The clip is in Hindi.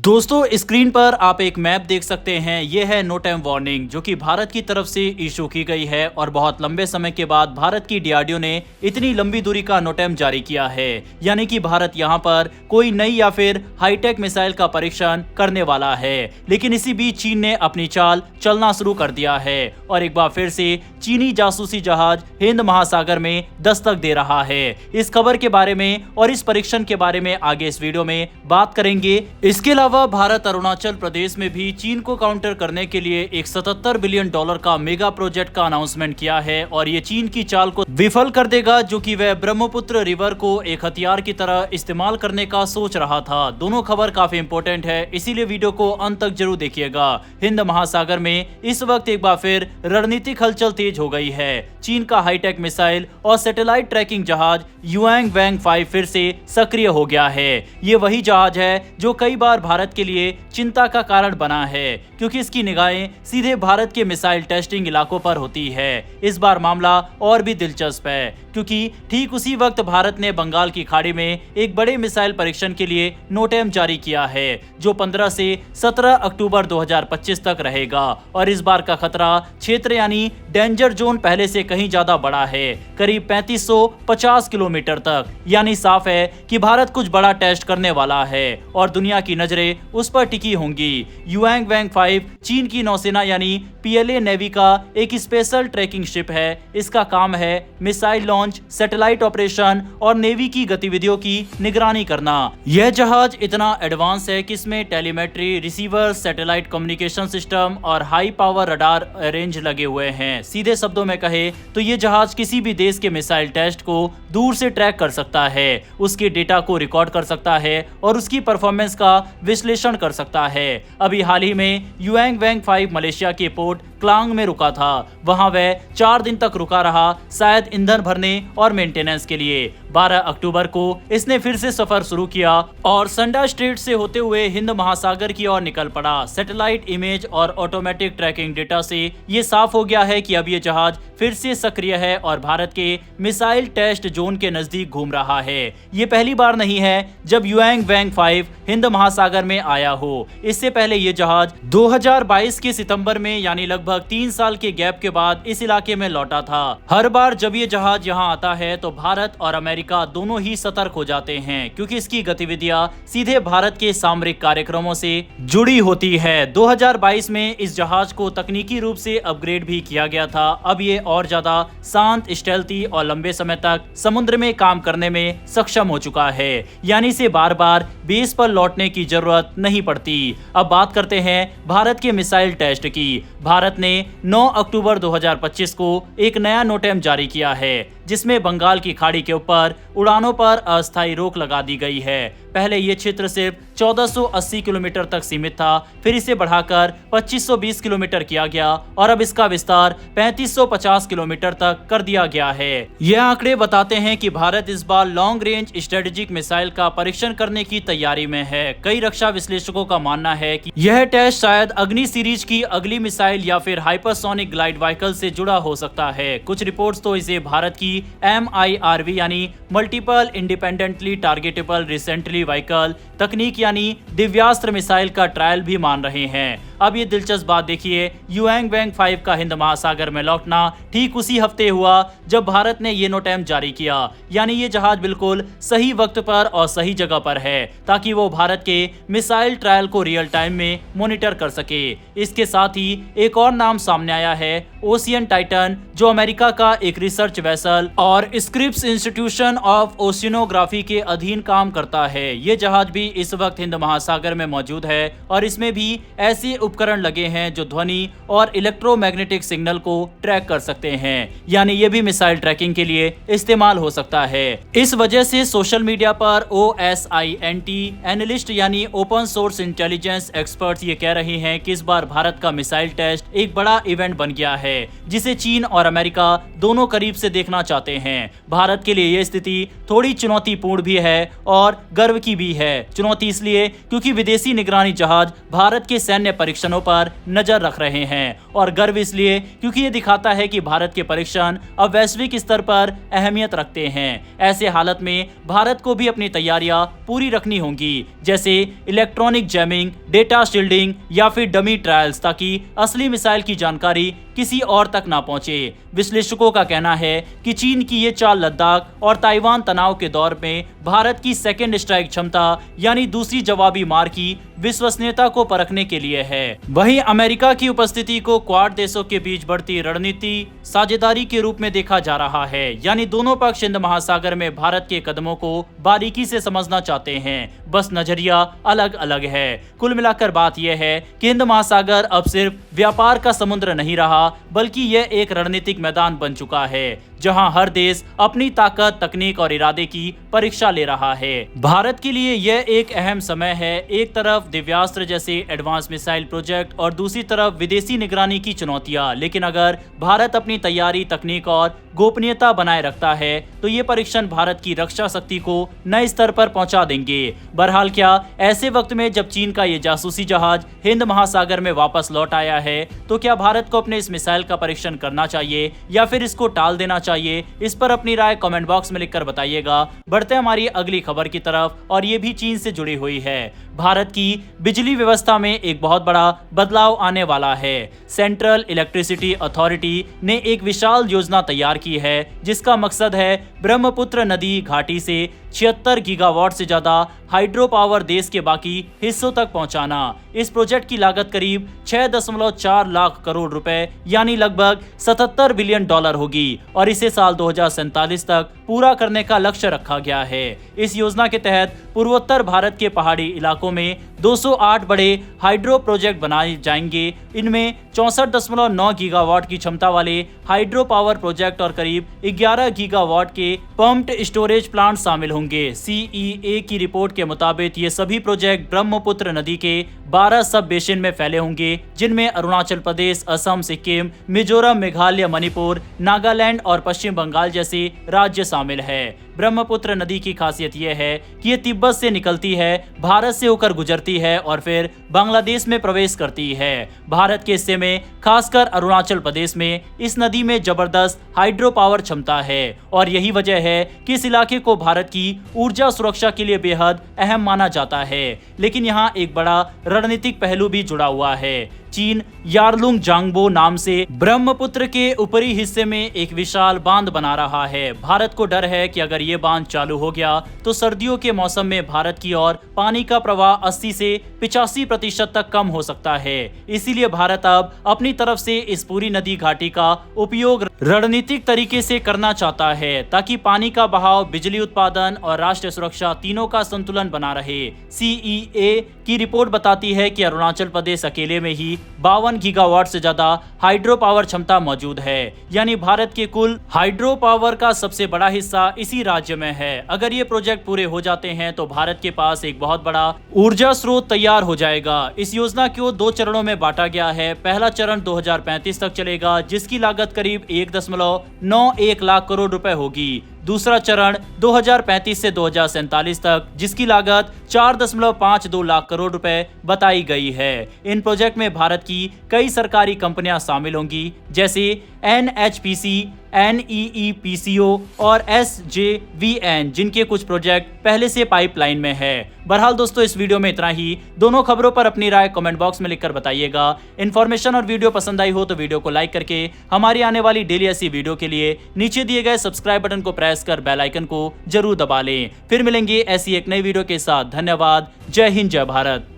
दोस्तों स्क्रीन पर आप एक मैप देख सकते हैं। यह है नो टाइम वार्निंग जो कि भारत की तरफ से इशू की गई है और बहुत लंबे समय के बाद भारत की डीआरडीओ ने इतनी लंबी दूरी का नो टाइम जारी किया है। यानी कि भारत यहां पर कोई नई या फिर हाईटेक मिसाइल का परीक्षण करने वाला है। लेकिन इसी बीच चीन ने अपनी चाल चलना शुरू कर दिया है और एक बार फिर से चीनी जासूसी जहाज हिंद महासागर में दस्तक दे रहा है। इस खबर के बारे में और इस परीक्षण के बारे में आगे इस वीडियो में बात करेंगे। इसके अलावा भारत अरुणाचल प्रदेश में भी चीन को काउंटर करने के लिए एक $77 बिलियन का मेगा प्रोजेक्ट का अनाउंसमेंट किया है और ये चीन की चाल को विफल कर देगा जो कि वह ब्रह्मपुत्र रिवर को एक हथियार की तरह इस्तेमाल करने का सोच रहा था। दोनों खबर काफी इंपॉर्टेंट है, इसीलिए वीडियो को अंत तक जरूर देखिएगा। हिंद महासागर में इस वक्त एक बार फिर रणनीतिक हलचल तेज हो गई है। चीन का हाईटेक मिसाइल और सैटेलाइट ट्रैकिंग जहाज युआंग वैंग 5 फिर से सक्रिय हो गया है। ये वही जहाज है जो कई बार भारत के लिए चिंता का कारण बना है क्योंकि इसकी निगाहें सीधे भारत के मिसाइल टेस्टिंग इलाकों पर होती है। इस बार मामला और भी दिलचस्प है क्योंकि ठीक उसी वक्त भारत ने बंगाल की खाड़ी में एक बड़े मिसाइल परीक्षण के लिए नो टाइम जारी किया है जो 15 से 17 अक्टूबर 2025 तक रहेगा और इस बार का खतरा क्षेत्र यानी डेंजर जोन पहले से कहीं ज्यादा बड़ा है, करीब 3550 किलोमीटर तक। यानी साफ है कि भारत कुछ बड़ा टेस्ट करने वाला है और दुनिया की नजरें उस पर टिकी होंगी। युआंग वैंग 5 चीन की नौसेना यानी पीएलए नेवी का एक स्पेशल ट्रैकिंग शिप है। इसका काम है मिसाइल लॉन्च, सैटेलाइट ऑपरेशन और नेवी की गतिविधियों की निगरानी करना। यह जहाज इतना एडवांस है कि इसमें telemetry, receiver, satellite communication system और हाई पावर रडार रेंज लगे हुए हैं। सीधे शब्दों में कहे तो ये जहाज किसी भी देश के मिसाइल टेस्ट को दूर से ट्रैक कर सकता है, उसके डेटा को रिकॉर्ड कर सकता है और उसकी परफॉर्मेंस का विश्लेषण कर सकता है। अभी हाल ही में युआंग वैंग 5 मलेशिया के पोर्ट क्लांग में रुका था। वहां वह 4 दिन तक रुका रहा, शायद ईंधन भरने और मेंटेनेंस के लिए। 12 अक्टूबर को इसने फिर से सफर शुरू किया और संडा स्ट्रेट से होते हुए हिंद महासागर की ओर निकल पड़ा। सैटेलाइट इमेज और ऑटोमेटिक ट्रैकिंग डेटा से ये साफ हो गया है कि अब ये जहाज फिर से सक्रिय है और भारत के मिसाइल टेस्ट जोन के नजदीक घूम रहा है। ये पहली बार नहीं है जब युआंग वैंग 5 हिंद महासागर में आया हो। इससे पहले ये जहाज 2022 के सितंबर में यानी लगभग 3 साल के गैप के बाद इस इलाके में लौटा था। हर बार जब ये जहाज यहाँ आता है तो भारत और अमेरिका दोनों ही सतर्क हो जाते हैं क्योंकि इसकी गतिविधियां सीधे भारत के सामरिक कार्यक्रमों से जुड़ी होती है। 2022 में इस जहाज को तकनीकी रूप से अपग्रेड भी किया गया था। अब ये और ज्यादा शांत, स्टेल्थी और लंबे समय तक समुद्र में काम करने में सक्षम हो चुका है। यानी इसे बार बार बेस पर लौटने की जरूरत नहीं पड़ती। अब बात करते हैं भारत के मिसाइल टेस्ट की। भारत ने 9 अक्टूबर 2025 को एक नया नो टाइम जारी किया है जिसमें बंगाल की खाड़ी के ऊपर उड़ानों पर अस्थायी रोक लगा दी गई है। पहले ये क्षेत्र सिर्फ 1480 किलोमीटर तक सीमित था, फिर इसे बढ़ाकर 2520 किलोमीटर किया गया और अब इसका विस्तार 3550 किलोमीटर तक कर दिया गया है। यह आंकड़े बताते हैं कि भारत इस बार लॉन्ग रेंज स्ट्रेटेजिक मिसाइल का परीक्षण करने की तैयारी में है। कई रक्षा विश्लेषकों का मानना है कि यह टेस्ट शायद अग्नि सीरीज की अगली मिसाइल या फिर हाइपरसोनिक ग्लाइड व्हीकल से जुड़ा हो सकता है। कुछ रिपोर्ट्स तो इसे भारत की MIRV यानी multiple independently targetable recently vehicle तकनीक यानी दिव्यास्त्र मिसाइल का ट्रायल भी मान रहे हैं। अब ये दिलचस्प बात देखिए, युआंग वैंग 5 का हिंद महासागर में लौटना ठीक उसी हफ्ते हुआ जब भारत ने ये नो टाइम जारी किया। यानी ये जहाज बिल्कुल सही वक्त पर और सही जगह पर है ताकि वो भारत के मिसाइल ट्रायल को रियल टाइम में मॉनिटर कर सके। इसके साथ ही एक और नाम सामने आया है, ओशियन टाइटन, जो अमेरिका का एक रिसर्च वेसल और स्क्रिप्स इंस्टीट्यूशन ऑफ ओशियनोग्राफी के अधीन काम करता है। ये जहाज भी इस वक्त हिंद महासागर में मौजूद है और इसमें भी ऐसे उपकरण लगे हैं जो ध्वनि और इलेक्ट्रोमैग्नेटिक सिग्नल को ट्रैक कर सकते हैं। यानी ये भी मिसाइल ट्रैकिंग के लिए इस्तेमाल हो सकता है। इस वजह से सोशल मीडिया पर OSINT एनालिस्ट यानी ओपन सोर्स इंटेलिजेंस एक्सपर्ट्स ये कह रहे हैं कि इस बार भारत का मिसाइल टेस्ट एक बड़ा इवेंट बन गया है जिसे चीन और अमेरिका दोनों करीब से देखना चाहते हैं। भारत के लिए यह स्थिति थोड़ी चुनौतीपूर्ण भी है और गर्व की भी है। चुनौती इसलिए क्योंकि विदेशी निगरानी जहाज भारत के सैन्य परीक्षणों पर नजर रख रहे हैं। और गर्व इसलिए क्योंकि ये दिखाता है कि भारत के परीक्षण अब वैश्विक स्तर पर अहमियत रखते हैं। ऐसे हालत में भारत को भी अपनी तैयारियां पूरी रखनी होंगी, जैसे इलेक्ट्रॉनिक जैमिंग, डेटा शील्डिंग या फिर डमी ट्रायल्स, ताकि असली मिसाइल की जानकारी किसी और तक ना पहुंचे। विश्लेषकों का कहना है कि चीन की ये चाल लद्दाख और ताइवान तनाव के दौर में भारत की सेकेंड स्ट्राइक क्षमता यानी दूसरी जवाबी मार की विश्वसनीयता को परखने के लिए है। वहीं अमेरिका की उपस्थिति को क्वाड देशों के बीच बढ़ती रणनीति साझेदारी के रूप में देखा जा रहा है, यानी दोनों पक्ष हिंद महासागर में भारत के कदमों को बारीकी से समझना चाहते हैं, बस नजरिया अलग अलग है। कुल मिलाकर बात यह है कि हिंद महासागर अब सिर्फ व्यापार का समुद्र नहीं रहा, बल्कि यह एक रणनीतिक मैदान बन चुका है जहां हर देश अपनी ताकत, तकनीक और इरादे की परीक्षा ले रहा है। भारत के लिए यह एक अहम समय है। एक तरफ दिव्यास्त्र जैसे एडवांस मिसाइल प्रोजेक्ट और दूसरी तरफ विदेशी निगरानी की चुनौतियां। लेकिन अगर भारत अपनी तैयारी, तकनीक और गोपनीयता बनाए रखता है तो ये परीक्षण भारत की रक्षा शक्ति को नए स्तर पर पहुंचा देंगे। बहरहाल क्या ऐसे वक्त में जब चीन का ये जासूसी जहाज हिंद महासागर में वापस लौट आया है तो क्या भारत को अपने इस मिसाइल का परीक्षण करना चाहिए या फिर इसको टाल देना चाहिए? इस पर अपनी राय कमेंट बॉक्स में लिखकर बताइएगा। बढ़ते हैं हमारी अगली खबर की तरफ, और ये भी चीन से जुड़ी हुई है। भारत की बिजली व्यवस्था में एक बहुत बड़ा बदलाव आने वाला है। सेंट्रल इलेक्ट्रिसिटी अथॉरिटी ने एक विशाल योजना तैयार की है जिसका मकसद है ब्रह्मपुत्र नदी घाटी से 76 गीगावाट से ज्यादा हाइड्रो पावर देश के बाकी हिस्सों तक पहुंचाना। इस प्रोजेक्ट की लागत करीब 6.4 लाख करोड़ रुपए यानी लगभग 77 बिलियन डॉलर होगी और इसे साल 2047 तक पूरा करने का लक्ष्य रखा गया है। इस योजना के तहत पूर्वोत्तर भारत के पहाड़ी इलाकों में 208 बड़े हाइड्रो प्रोजेक्ट बनाए जाएंगे। इनमें 64.9 गीगावाट की क्षमता वाले हाइड्रो पावर प्रोजेक्ट और करीब 11 गीगावाट के पम्प्ड स्टोरेज प्लांट शामिल होंगे। CEA की रिपोर्ट के मुताबिक ये सभी प्रोजेक्ट ब्रह्मपुत्र नदी के 12 सब बेसिन में फैले होंगे, जिनमें अरुणाचल प्रदेश, असम, सिक्किम, मिजोरम, मेघालय, मणिपुर, नागालैंड और पश्चिम बंगाल जैसे राज्य शामिल है। ब्रह्मपुत्र नदी की खासियत यह है कि ये तिब्बत से निकलती है, भारत से होकर गुजरती है और फिर बांग्लादेश में प्रवेश करती है। भारत के हिस्से में खासकर अरुणाचल प्रदेश में इस नदी में जबरदस्त हाइड्रो पावर क्षमता है और यही वजह है कि इस इलाके को भारत की ऊर्जा सुरक्षा के लिए बेहद अहम माना जाता है। लेकिन यहाँ एक बड़ा रणनीतिक पहलू भी जुड़ा हुआ है। चीन यारलुंग जांगबो नाम से ब्रह्मपुत्र के ऊपरी हिस्से में एक विशाल बांध बना रहा है। भारत को डर है कि अगर ये बांध चालू हो गया तो सर्दियों के मौसम में भारत की ओर पानी का प्रवाह 80 से 85% तक कम हो सकता है। इसीलिए भारत अब अपनी तरफ से इस पूरी नदी घाटी का उपयोग रणनीतिक तरीके से करना चाहता है ताकि पानी का बहाव, बिजली उत्पादन और राष्ट्रीय सुरक्षा तीनों का संतुलन बना रहे। CEA की रिपोर्ट बताती है कि अरुणाचल प्रदेश अकेले में ही 52 गीगावाट से ज्यादा हाइड्रो पावर क्षमता मौजूद है, यानी भारत के कुल हाइड्रो पावर का सबसे बड़ा हिस्सा इसी राज्य में है। अगर ये प्रोजेक्ट पूरे हो जाते हैं तो भारत के पास एक बहुत बड़ा ऊर्जा स्रोत तैयार हो जाएगा। इस योजना को 2 चरणों में बांटा गया है। पहला चरण 2035 तक चलेगा, जिसकी लागत करीब 1.91 लाख करोड़ रुपए होगी। दूसरा चरण 2035 से 2047 तक, जिसकी लागत 4.52 लाख करोड़ रुपए बताई गई है। इन प्रोजेक्ट में भारत की कई सरकारी कंपनियां शामिल होंगी, जैसे NHPC, NEEPCO और SJVN, जिनके कुछ प्रोजेक्ट पहले से पाइपलाइन में है। बहरहाल दोस्तों, इस वीडियो में इतना ही। दोनों खबरों पर अपनी राय कमेंट बॉक्स में लिखकर बताइएगा। इन्फॉर्मेशन और वीडियो पसंद आई हो तो वीडियो को लाइक करके हमारी आने वाली डेली ऐसी वीडियो के लिए नीचे दिए गए सब्सक्राइब बटन को प्रेस कर बेल आइकन को जरूर दबा लें। फिर मिलेंगे ऐसी एक नई वीडियो के साथ। धन्यवाद। जय हिंद, जय भारत।